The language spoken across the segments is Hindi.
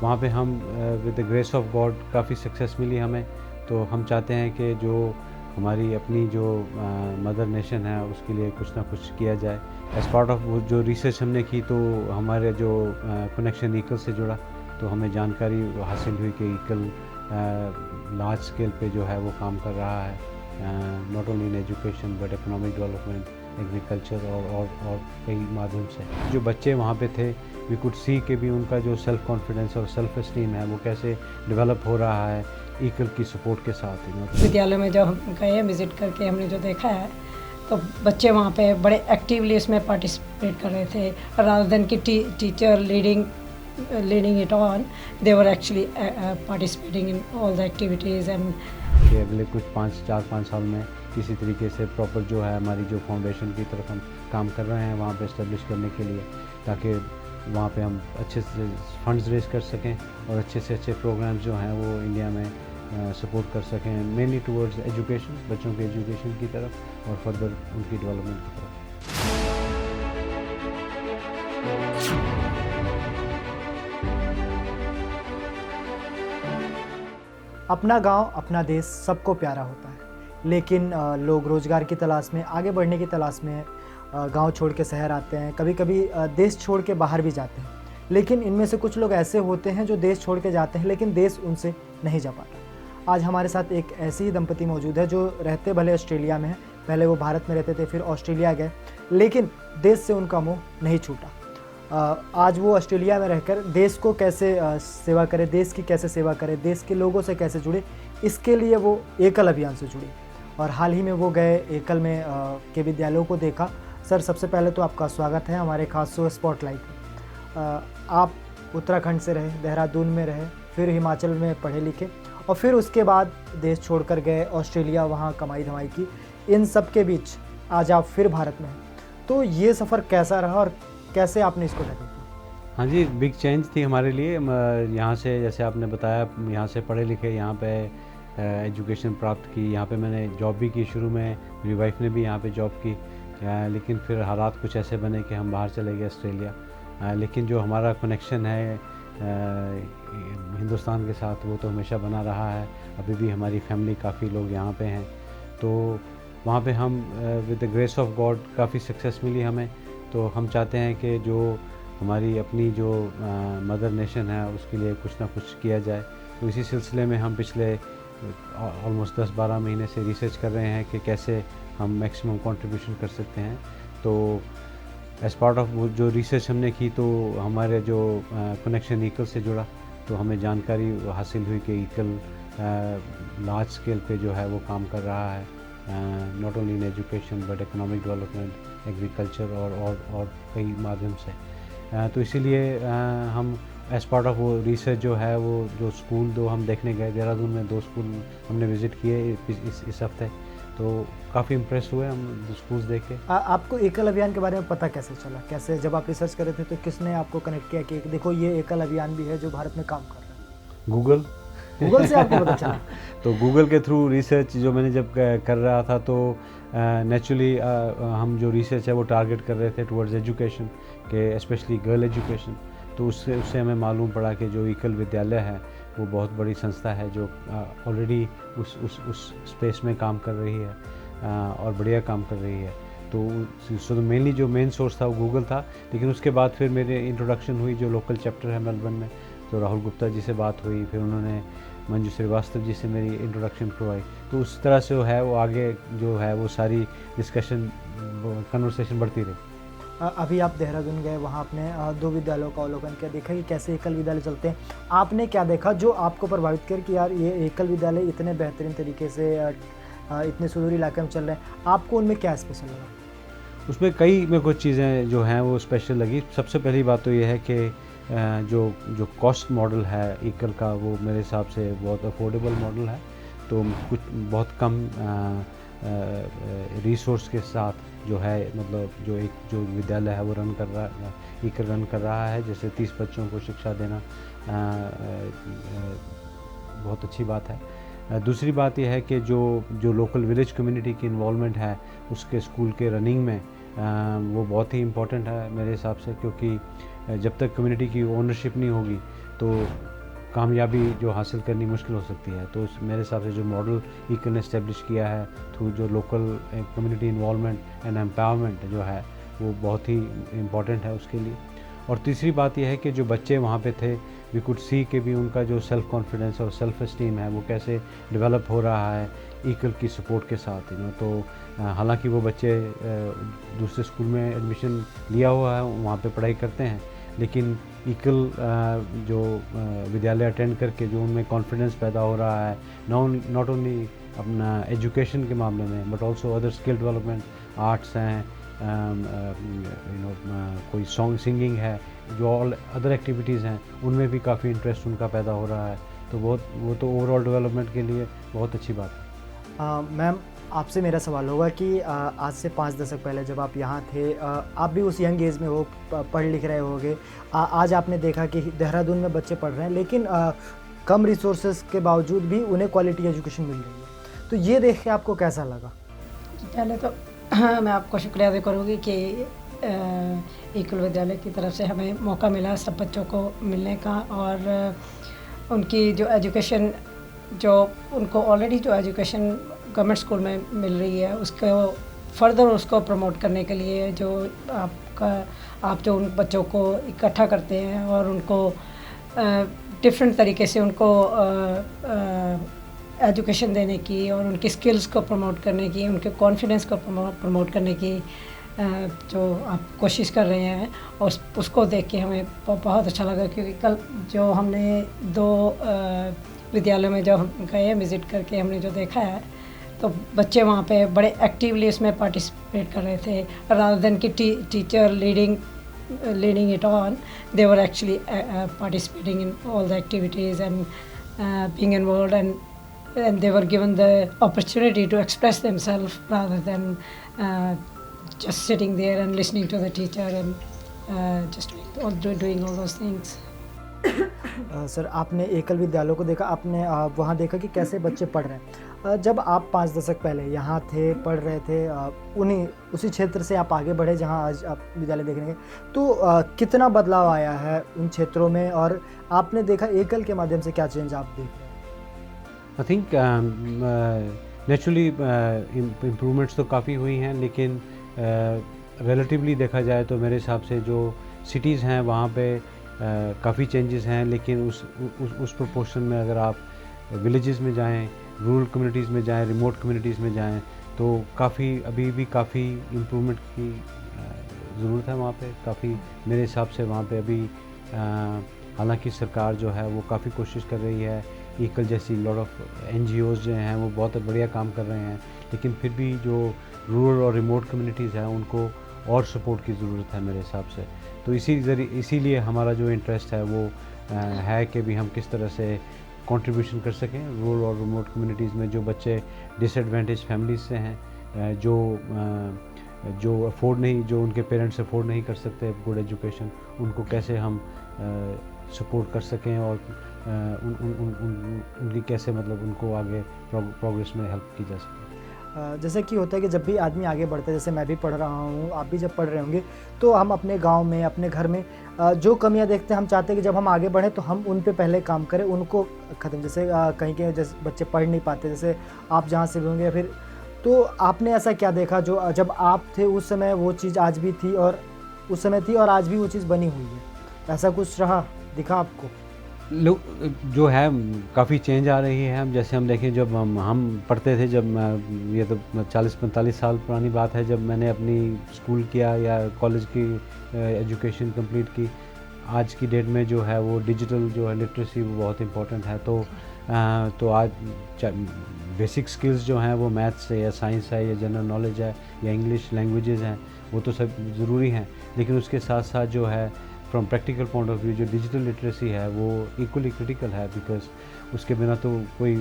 वहाँ पे हम with the grace of God काफ़ी सक्सेस मिली हमें। तो हम चाहते हैं कि जो हमारी अपनी जो मदर नेशन है उसके लिए कुछ ना कुछ किया जाए। एज़ पार्ट ऑफ वो जो रिसर्च हमने की तो हमारे जो कनेक्शन ईकल से जुड़ा, तो हमें जानकारी हासिल हुई कि ईकल लार्ज स्केल पे जो है वो काम कर रहा है, not only in education but economic development, agriculture और कई माध्यम से। जो बच्चे वहाँ पे थे वी कुड सी कि भी उनका जो सेल्फ़ कॉन्फिडेंस और सेल्फ़ एस्टीम है वो कैसे डेवलप हो रहा है ईकल की सपोर्ट के साथ। विद्यालय में जब हम गए विज़िट करके हमने जो देखा है तो बच्चे वहाँ पे बड़े एक्टिवली इसमें पार्टिसिपेट कर रहे थे, रादर देन कि teacher leading it on, they were actually participating in all the activities. And कि अगले कुछ 4-5 साल में किसी तरीके से प्रॉपर जो है हमारी जो फाउंडेशन की तरफ हम काम कर रहे हैं वहाँ पे इस्टेब्लिश करने के लिए, ताकि वहाँ पे हम अच्छे से फंड्स रेज कर सकें और अच्छे से अच्छे प्रोग्राम्स जो हैं वो इंडिया में सपोर्ट कर सकें, मेनली टुवर्ड्स एजुकेशन, बच्चों के एजुकेशन की तरफ और फर्दर उनकी डेवलपमेंट की तरफ। अपना गांव, अपना देश सबको प्यारा होता है, लेकिन लोग रोज़गार की तलाश में, आगे बढ़ने की तलाश में गांव छोड़ के शहर आते हैं, कभी कभी देश छोड़ के बाहर भी जाते हैं। लेकिन इनमें से कुछ लोग ऐसे होते हैं जो देश छोड़ के जाते हैं लेकिन देश उनसे नहीं जा पाता। आज हमारे साथ एक ऐसी ही दंपति मौजूद है जो रहते भले ऑस्ट्रेलिया में है, पहले वो भारत में रहते थे, फिर ऑस्ट्रेलिया गए, लेकिन देश से उनका मोह नहीं छूटा। आज वो ऑस्ट्रेलिया में रहकर देश को कैसे सेवा करे, देश की कैसे सेवा करे, देश के लोगों से कैसे जुड़े, इसके लिए वो एकल अभियान से जुड़ी। और हाल ही में वो गए एकल में के विद्यालयों को देखा। सर, सबसे पहले तो आपका स्वागत है हमारे खास शो स्पॉटलाइट में। आप उत्तराखंड से रहे, देहरादून में रहे, फिर हिमाचल में पढ़े लिखे और फिर उसके बाद देश छोड़कर गए ऑस्ट्रेलिया, वहाँ कमाई धमाई की। इन सब के बीच आज आप फिर भारत में हैं, तो ये सफ़र कैसा रहा और कैसे आपने इसको देखा? हाँ जी, बिग चेंज थी हमारे लिए। यहाँ से जैसे आपने बताया, यहाँ से पढ़े लिखे, यहाँ पे एजुकेशन प्राप्त की, यहाँ पे मैंने जॉब भी की। शुरू में मेरी वाइफ ने भी यहाँ पे जॉब की, लेकिन फिर हालात कुछ ऐसे बने कि हम बाहर चले गए ऑस्ट्रेलिया। लेकिन जो हमारा कनेक्शन है हिंदुस्तान के साथ वो तो हमेशा बना रहा है। अभी भी हमारी फैमिली काफ़ी लोग यहाँ पे हैं, तो वहाँ पे हम with the grace of God काफ़ी सक्सेस मिली हमें। तो हम चाहते हैं कि जो हमारी अपनी जो मदर नेशन है उसके लिए कुछ ना कुछ किया जाए। तो इसी सिलसिले में हम पिछले ऑलमोस्ट 10-12 महीने से रिसर्च कर रहे हैं कि कैसे हम मैक्सिमम कंट्रीब्यूशन कर सकते हैं। तो एज़ पार्ट ऑफ वो जो रिसर्च हमने की तो हमारे जो कनेक्शन ईकल से जुड़ा, तो हमें जानकारी हासिल हुई कि ईकल लार्ज स्केल पे जो है वो काम कर रहा है, not only in education but economic development, agriculture और कई माध्यम से। तो इसीलिए हम एज़ पार्ट ऑफ वो रिसर्च जो है वो जो स्कूल दो हम देखने गए, देहरादून में 2 स्कूल हमने विज़िट किए इस हफ्ते। तो काफ़ी इम्प्रेस हुए हम स्कूल्स देख के। आपको एकल अभियान के बारे में पता कैसे चला? कैसे जब आप रिसर्च कर रहे थे तो किसने आपको कनेक्ट किया कि देखो ये एकल अभियान भी है जो भारत में काम कर रहा है? गूगल से आपको पता चला? तो गूगल के थ्रू रिसर्च जो मैंने जब कर रहा था तो नेचुरली हम जो रिसर्च है वो टारगेट कर रहे थे टुवर्ड्स एजुकेशन के, स्पेशली गर्ल एजुकेशन। तो उससे हमें मालूम पड़ा कि जो ईकल विद्यालय है वो बहुत बड़ी संस्था है जो ऑलरेडी उस स्पेस में काम कर रही है और बढ़िया काम कर रही है। तो मेनली जो मेन सोर्स था वो गूगल था, लेकिन उसके बाद फिर मेरे इंट्रोडक्शन हुई जो लोकल चैप्टर है मेलबर्न में, तो राहुल गुप्ता जी से बात हुई, फिर उन्होंने मंजू श्रीवास्तव जी से मेरी इंट्रोडक्शन करवाई। तो उस तरह से है वो आगे जो है वो सारी डिस्कशन कन्वर्सेशन बढ़ती रही। अभी आप देहरादून गए, वहाँ आपने 2 विद्यालयों का अवलोकन किया, देखा कि कैसे एकल विद्यालय चलते हैं। आपने क्या देखा जो आपको प्रभावित किया कि यार ये एकल विद्यालय इतने बेहतरीन तरीके से इतने सुदूर इलाके में चल रहे हैं? आपको उनमें क्या स्पेशल लगा? उसमें कई मेरे को चीज़ें जो हैं वो स्पेशल लगी। सबसे पहली बात तो ये है कि जो कॉस्ट मॉडल है ईकल का वो मेरे हिसाब से बहुत अफोर्डेबल मॉडल है। तो कुछ बहुत कम रिसोर्स के साथ जो है, मतलब जो विद्यालय है वो रन कर रहा है, ईकल रन कर रहा है, जैसे 30 बच्चों को शिक्षा देना बहुत अच्छी बात है। दूसरी बात यह है कि जो लोकल विलेज कम्युनिटी की इन्वॉल्वमेंट है उसके स्कूल के रनिंग में वो बहुत ही इम्पोर्टेंट है मेरे हिसाब से, क्योंकि जब तक कम्युनिटी की ओनरशिप नहीं होगी तो कामयाबी जो हासिल करनी मुश्किल हो सकती है। तो मेरे हिसाब से जो मॉडल ईकल ने इस्टेब्लिश किया है थ्रू जो local community involvement and empowerment जो है वो बहुत ही इम्पॉर्टेंट है उसके लिए। और तीसरी बात यह है कि जो बच्चे वहाँ पे थे वी कुड सी कि भी उनका जो सेल्फ़ कॉन्फिडेंस और सेल्फ़ एस्टीम है वो कैसे डेवलप हो रहा है ईकल की सपोर्ट के साथ तो हालांकि वो बच्चे दूसरे स्कूल में एडमिशन लिया हुआ है, वहाँ पे पढ़ाई करते हैं, लेकिन ईकल जो विद्यालय अटेंड करके जो उनमें कॉन्फिडेंस पैदा हो रहा है नॉट ओनली अपना एजुकेशन के मामले में but also other skill development, arts हैं, कोई सॉन्ग सिंगिंग है, जो ऑल अदर एक्टिविटीज़ हैं उनमें भी काफ़ी इंटरेस्ट उनका पैदा हो रहा है। तो वो तो ओवरऑल डेवलपमेंट के लिए बहुत अच्छी बात है। मैम आपसे मेरा सवाल होगा कि आज से 5 दशक पहले जब आप यहाँ थे आप भी उस यंग एज में हो, पढ़ लिख रहे होगे, आज आपने देखा कि देहरादून में बच्चे पढ़ रहे हैं लेकिन कम रिसोर्सेज के बावजूद भी उन्हें क्वालिटी एजुकेशन मिल रही है, तो ये देख के आपको कैसा लगा? पहले तो मैं आपको शुक्रिया अदा करूँगी कि ईकल विद्यालय की तरफ से हमें मौका मिला सब बच्चों को मिलने का, और उनकी जो एजुकेशन जो उनको ऑलरेडी जो एजुकेशन गवर्नमेंट स्कूल में मिल रही है उसको फर्दर उसको प्रमोट करने के लिए जो आप जो उन बच्चों को इकट्ठा करते हैं और उनको डिफरेंट तरीके से उनको एजुकेशन देने की और उनकी स्किल्स को प्रमोट करने की, उनके कॉन्फिडेंस को प्रमोट करने की जो आप कोशिश कर रहे हैं, और उसको देख के हमें बहुत अच्छा लगा। क्योंकि कल जो हमने 2 विद्यालयों में जब हम गए विज़िट करके हमने जो देखा है तो बच्चे वहाँ पे बड़े एक्टिवली उसमें पार्टिसिपेट कर रहे थे, रादर देन कि teacher leading it on, they were actually participating in all the activities and being involved, and they were given the opportunity to express themselves rather than just sitting there and listening to the teacher and just doing all those things. Sir आपने एकल विद्यालयों को देखा, आपने वहाँ देखा कि कैसे बच्चे पढ़ रहे हैं। जब आप 5 दशक पहले यहाँ थे, पढ़ रहे थे, उसी क्षेत्र से आप आगे बढ़े जहाँ आज आप विद्यालय देखने गए, तो कितना बदलाव आया है उन क्षेत्रों में, और आपने देखा एकल के माध्यम से क्या चेंज आप देख रहे हैं? आई थिंक नेचुरली इम्प्रूवमेंट्स तो काफ़ी हुई हैं, लेकिन रिलेटिवली देखा जाए तो मेरे हिसाब से जो सिटीज़ हैं वहाँ पे काफ़ी चेंजेस हैं, लेकिन उस प्रोपोर्शन में अगर आप विलेजेस में जाएं, रूरल कम्युनिटीज़ में जाएं, रिमोट कम्युनिटीज़ में जाएं, तो अभी भी काफ़ी इम्प्रूवमेंट की ज़रूरत है वहाँ पे। काफ़ी मेरे हिसाब से वहाँ पे अभी हालांकि सरकार जो है वो काफ़ी कोशिश कर रही है, ईकल जैसी लॉट ऑफ NGOs जो हैं वो बहुत बढ़िया काम कर रहे हैं, लेकिन फिर भी जो रूरल और रिमोट कम्युनिटीज़ हैं उनको और सपोर्ट की ज़रूरत है मेरे हिसाब से। तो इसीलिए हमारा जो इंटरेस्ट है वो है कि भी हम किस तरह से कंट्रीब्यूशन कर सकें रूरल और रिमोट कम्युनिटीज़ में जो बच्चे डिसएडवांटेज फैमिलीज से हैं, जो अफोर्ड नहीं, जो उनके पेरेंट्स अफोर्ड नहीं कर सकते गुड एजुकेशन, उनको कैसे हम सपोर्ट कर सकें और उनकी कैसे मतलब उनको आगे प्रोग्रेस में हेल्प की जा सके। जैसे कि होता है कि जब भी आदमी आगे बढ़ता है, जैसे मैं भी पढ़ रहा हूँ, आप भी जब पढ़ रहे होंगे, तो हम अपने गांव में, अपने घर में जो कमियां देखते हैं, हम चाहते हैं कि जब हम आगे बढ़ें तो हम उन पे पहले काम करें, उनको ख़त्म। जैसे कहीं के जैसे बच्चे पढ़ नहीं पाते, जैसे आप जहाँ से भी होंगे, फिर तो आपने ऐसा क्या देखा जो जब आप थे उस समय वो चीज़ आज भी थी और उस समय थी और आज भी वो चीज़ बनी हुई है, ऐसा कुछ रहा दिखा आपको? लोग जो है काफ़ी चेंज आ रही है। हम जैसे हम देखें जब हम पढ़ते थे, जब ये तो 40-45 साल पुरानी बात है, जब मैंने अपनी स्कूल किया या कॉलेज की एजुकेशन कंप्लीट की, आज की डेट में जो है वो डिजिटल जो है लिटरेसी वो बहुत इम्पोर्टेंट है। तो आज बेसिक स्किल्स जो हैं वो मैथ्स है या साइंस है या जनरल नॉलेज है या इंग्लिश लैंग्वेजेस हैं, वो तो सब ज़रूरी हैं, लेकिन उसके साथ साथ जो है from practical point of view जो डिजिटल लिटरेसी है वो इक्वली क्रिटिकल है, बिकॉज उसके बिना तो कोई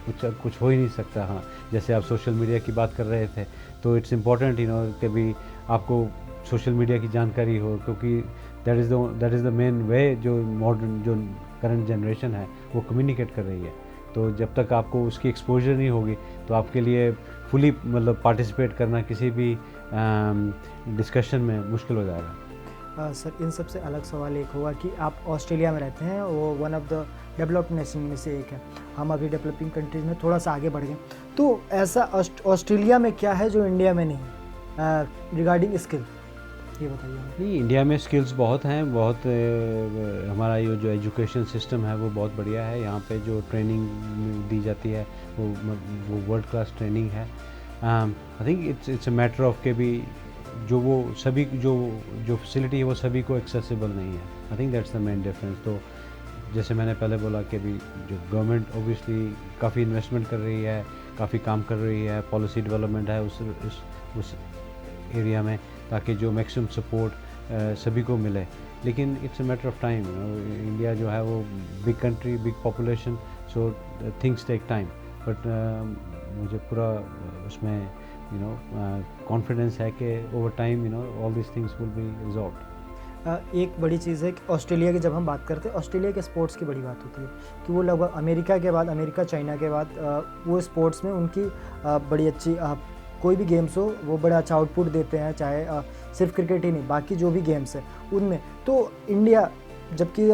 कुछ हो ही नहीं सकता। हाँ, जैसे आप सोशल मीडिया की बात कर रहे थे, तो इट्स इम्पॉर्टेंट कि भी आपको सोशल मीडिया की जानकारी हो, क्योंकि दैट इज़ द मेन वे जो मॉडर्न जो करंट जनरेशन है वो कम्युनिकेट कर रही है। तो जब तक आपको उसकी एक्सपोजर नहीं होगी तो आपके लिए फुली मतलब पार्टिसिपेट करना किसी भी डिस्कशन में मुश्किल हो जाएगा। सर इन सबसे अलग सवाल एक होगा कि आप ऑस्ट्रेलिया में रहते हैं, वो one of the developed nation में से एक है। हम अभी डेवलपिंग कंट्रीज में थोड़ा सा आगे बढ़ गए, तो ऐसा ऑस्ट्रेलिया में क्या है जो इंडिया में नहीं है रिगार्डिंग स्किल, ये बताइए हमें। नहीं, इंडिया में स्किल्स बहुत हैं, बहुत हमारा ये जो एजुकेशन सिस्टम है वो बहुत बढ़िया है। यहाँ पे जो ट्रेनिंग दी जाती है वो वर्ल्ड क्लास ट्रेनिंग है। I think it's a matter of के भी जो वो सभी जो फैसिलिटी है वो सभी को एक्सेसिबल नहीं है। I think that's the main difference. तो जैसे मैंने पहले बोला कि भी जो गवर्नमेंट ऑब्वियसली काफ़ी इन्वेस्टमेंट कर रही है, काफ़ी काम कर रही है, पॉलिसी डेवलपमेंट है उस एरिया में, ताकि जो मैक्सिमम सपोर्ट सभी को मिले। लेकिन it's a matter of time. India जो है वो big country, big population, so things take time. But मुझे पूरा उसमें कॉन्फिडेंस है कि over time all this things will be resolved. एक बड़ी चीज़ है कि ऑस्ट्रेलिया की जब हम बात करते हैं, ऑस्ट्रेलिया के स्पोर्ट्स की बड़ी बात होती है कि वो लगभग अमेरिका चाइना के बाद वो स्पोर्ट्स में उनकी बड़ी अच्छी कोई भी गेम्स हो वो बड़ा अच्छा आउटपुट देते हैं, चाहे सिर्फ क्रिकेट ही नहीं, बाकी जो भी गेम्स है उनमें। तो इंडिया, जबकि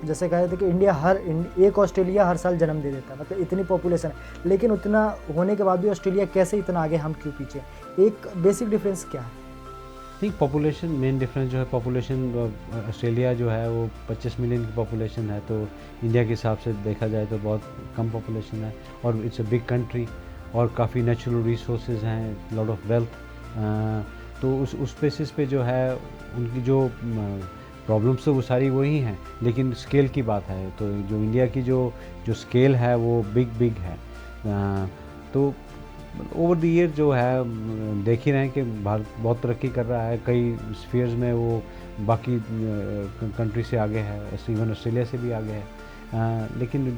जैसे कहे थे कि एक ऑस्ट्रेलिया हर साल जन्म दे देता है, मतलब इतनी पॉपुलेशन है, लेकिन उतना होने के बाद भी ऑस्ट्रेलिया कैसे इतना आगे, हम क्यों पीछे? एक बेसिक डिफरेंस क्या है? ठीक, पॉपुलेशन मेन डिफरेंस जो है, पॉपुलेशन ऑस्ट्रेलिया जो है वो 25 मिलियन की पॉपुलेशन है, तो इंडिया के हिसाब से देखा जाए तो बहुत कम पॉपुलेशन है, और इट्स अ बिग कंट्री, और काफ़ी नेचुरल रिसोर्सेज हैं, लॉट ऑफ वेल्थ। तो उस बेसिस पे जो है उनकी जो प्रॉब्लम्स तो वो सारी वही हैं, लेकिन स्केल की बात है तो जो इंडिया की जो स्केल है वो बिग है। तो ओवर द ईयर जो है देख ही रहे हैं कि भारत बहुत तरक्की कर रहा है, कई स्फीयर्स में वो बाकी कंट्री से आगे है, इवन ऑस्ट्रेलिया से भी आगे है। लेकिन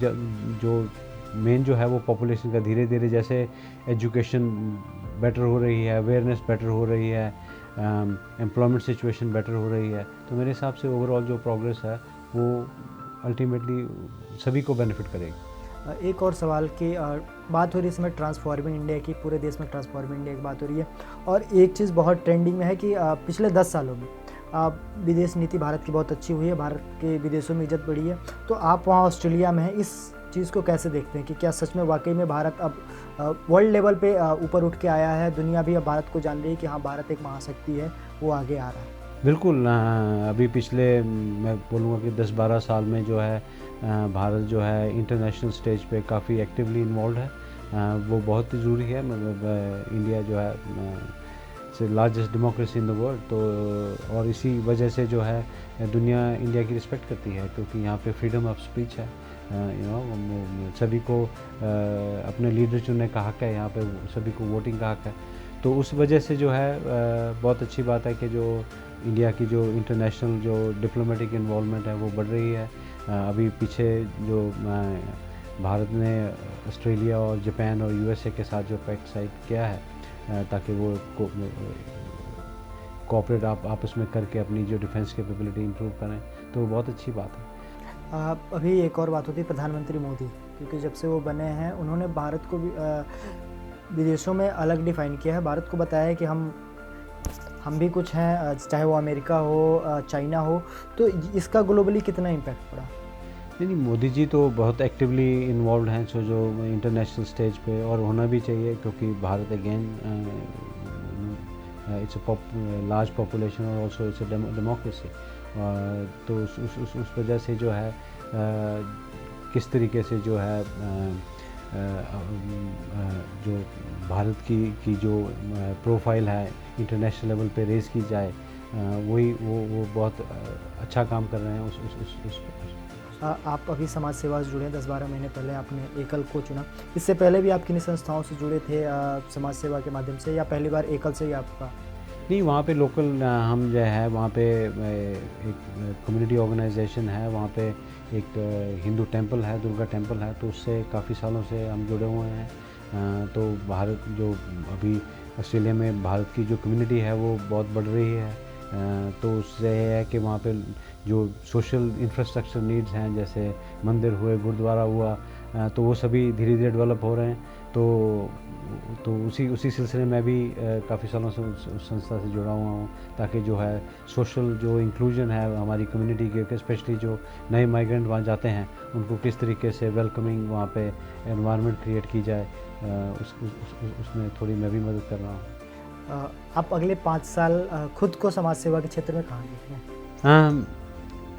जो मेन जो है वो पॉपुलेशन का धीरे धीरे जैसे एजुकेशन बेटर हो रही है, अवेयरनेस बेटर हो रही है, एम्प्लॉयमेंट सिचुएशन बेटर हो रही है, तो मेरे हिसाब से ओवरऑल जो प्रोग्रेस है वो अल्टीमेटली सभी को बेनिफिट करेगी। एक और सवाल की बात हो रही है इस समय ट्रांसफॉर्मिंग इंडिया की, पूरे देश में ट्रांसफॉर्मिंग इंडिया की बात हो रही है, और एक चीज़ बहुत ट्रेंडिंग में है कि पिछले 10 सालों में विदेश नीति भारत की बहुत अच्छी हुई है, भारत के विदेशों में इज्जत बढ़ी है। तो आप वहाँ ऑस्ट्रेलिया में हैं, इस चीज़ को कैसे देखते हैं कि क्या सच में वाकई में भारत अब वर्ल्ड लेवल पे ऊपर उठ के आया है, दुनिया भी अब भारत को जान रही है कि हाँ भारत एक महाशक्ति है, वो आगे आ रहा है? बिल्कुल। अभी पिछले मैं बोलूँगा कि 10-12 साल में जो है भारत जो है इंटरनेशनल स्टेज पे काफ़ी एक्टिवली इन्वॉल्व है। वो बहुत ही ज़रूरी है। मतलब इंडिया जो है its largest democracy in the world, तो और इसी वजह से जो है दुनिया इंडिया की रिस्पेक्ट करती है, क्योंकि यहाँ पे फ्रीडम ऑफ स्पीच है। सभी को अपने लीडर चुनने का हक है, यहाँ पे सभी को वोटिंग का हक है। तो उस वजह से जो है बहुत अच्छी बात है कि जो इंडिया की जो इंटरनेशनल जो डिप्लोमेटिक इन्वॉल्वमेंट है वो बढ़ रही है। अभी पीछे जो भारत ने ऑस्ट्रेलिया और जापान और यूएसए के साथ जो पैक्ट साइन किया है ताकि वो कोऑपरेट आपस में करके अपनी जो डिफेंस कैपेबिलिटी इंप्रूव करें, तो वो बहुत अच्छी बात है। अभी एक और बात होती है प्रधानमंत्री मोदी, क्योंकि जब से वो बने हैं उन्होंने भारत को भी विदेशों में अलग डिफ़ाइन किया है, भारत को बताया है कि हम भी कुछ हैं, चाहे वो अमेरिका हो चाइना हो। तो इसका ग्लोबली कितना इम्पैक्ट पड़ा? नहीं, मोदी जी तो बहुत एक्टिवली इन्वॉल्व हैं जो इंटरनेशनल स्टेज पे, और होना भी चाहिए, क्योंकि Bharat again it's a large population और ऑल्सो इट्स अ डेमोक्रेसी। तो उस वजह से जो है किस तरीके से जो है जो भारत की जो प्रोफाइल है इंटरनेशनल लेवल पे रेज़ की जाए, वही वो बहुत अच्छा काम कर रहे हैं उस आप अभी समाज सेवा से जुड़े 10-12 महीने पहले आपने एकल को चुना, इससे पहले भी आप किन्हीं संस्थाओं से जुड़े थे समाज सेवा के माध्यम से, या पहली बार एकल से ही आपका? नहीं, वहाँ पे लोकल हम जो है वहाँ पे एक कम्युनिटी ऑर्गेनाइजेशन है, वहाँ पे एक हिंदू टेंपल है, दुर्गा टेंपल है, तो उससे काफ़ी सालों से हम जुड़े हुए हैं। तो भारत जो अभी ऑस्ट्रेलिया में भारत की जो कम्युनिटी है वो बहुत बढ़ रही है, तो उससे ये है कि वहाँ पे जो सोशल इंफ्रास्ट्रक्चर नीड्स हैं, जैसे मंदिर हुए, गुरुद्वारा हुआ, तो वो सभी धीरे धीरे डेवलप हो रहे हैं। तो उसी सिलसिले में भी काफ़ी सालों से उस संस्था से जुड़ा हुआ हूँ, ताकि जो है सोशल जो इंक्लूजन है हमारी कम्युनिटी के, स्पेशली जो नए माइग्रेंट वहाँ जाते हैं, उनको किस तरीके से वेलकमिंग वहाँ पे एनवायरनमेंट क्रिएट की जाए, उसमें थोड़ी मैं भी मदद कर रहा हूँ। आप अगले 5 साल खुद को समाज सेवा के क्षेत्र में कहाँ देख रहे हैं?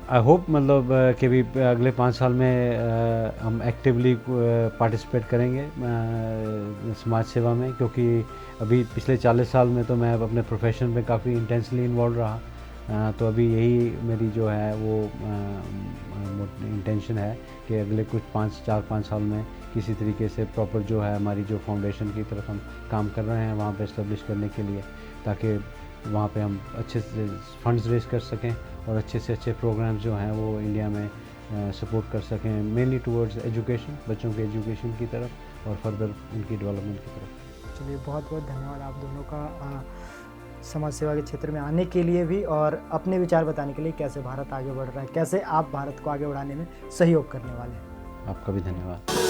आई होप मतलब कि भी अगले 5 साल में हम एक्टिवली पार्टिसिपेट करेंगे समाज सेवा में, क्योंकि अभी पिछले 40 साल में तो मैं अपने प्रोफेशन में काफ़ी इंटेंसली इन्वॉल्व रहा। तो अभी यही मेरी जो है वो इंटेंशन है कि अगले कुछ 4-5 साल में किसी तरीके से प्रॉपर जो है हमारी जो फाउंडेशन की तरफ हम काम कर रहे हैं वहाँ पे इस्टेब्लिश करने के लिए, ताकि वहाँ पे हम अच्छे से फंड्स रेज कर सकें और अच्छे से अच्छे प्रोग्राम्स जो हैं वो इंडिया में सपोर्ट कर सकें, मेनली टुवर्ड्स एजुकेशन, बच्चों के एजुकेशन की तरफ और फर्दर उनकी डेवलपमेंट की तरफ। चलिए, बहुत बहुत धन्यवाद आप दोनों का समाज सेवा के क्षेत्र में आने के लिए भी और अपने विचार बताने के लिए, कैसे भारत आगे बढ़ रहा है, कैसे आप भारत को आगे बढ़ाने में सहयोग करने वाले हैं। आपका भी धन्यवाद।